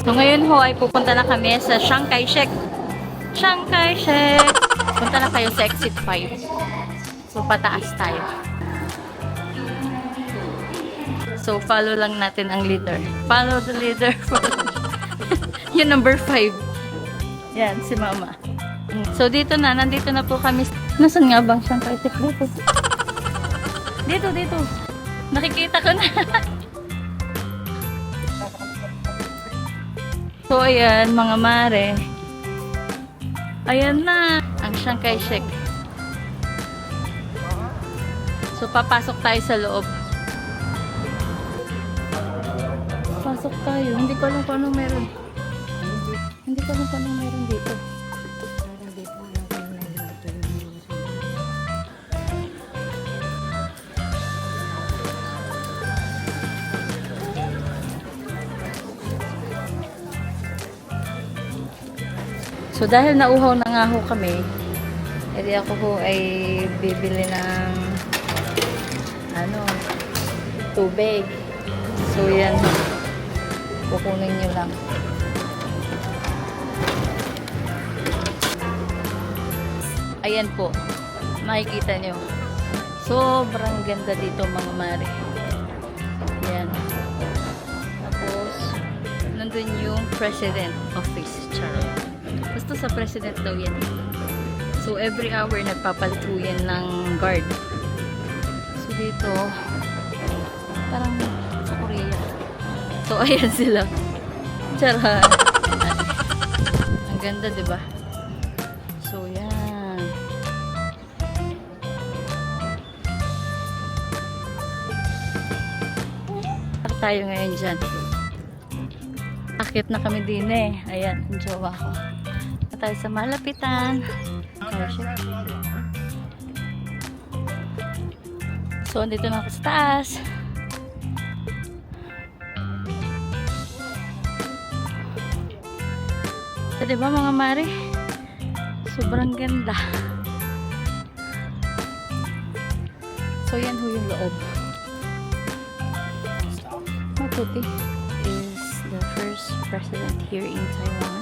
So ngayon ho ay pupunta na kami sa Chiang Kai-shek. Chiang Kai-shek. Punta na kayo sa exit 5. So pataas tayo. So follow lang natin ang leader. Follow the leader. Yung number 5. Yan, si Mama. So dito na, nandito na po kami. Nasaan nga bang Chiang Kai-shek dito? Dito. Nakikita ko na. So, ayan, mga mare. Ayan na, ang Chiang Kai-shek. So, papasok tayo sa loob. Pasok tayo. Hindi ko alam kung anong meron. Hindi ko alam kung anong meron dito. So, dahil nauhaw na nga ho kami, edi ako ho ay bibili ng tubig. So, yan. Kukunin nyo lang. Ayan po. Makikita nyo. Sobrang ganda dito, mga mare. Yan. Tapos, nandun yung President Office. Charot. Basta sa president daw yan. So, every hour nagpapalit po yan ng guard. So, dito, parang sa Korea. So, ayan sila. Charot. Ang ganda, diba? So, yan. Parang tayo ngayon dyan. Akit na kami din eh. Ayan, ang jowa ko. Tayo sa malapitan. So, andito na ako sa taas. So, diba mga mare? Sobrang ganda. So, yan ho yung loob. Maputi is the first president here in Taiwan.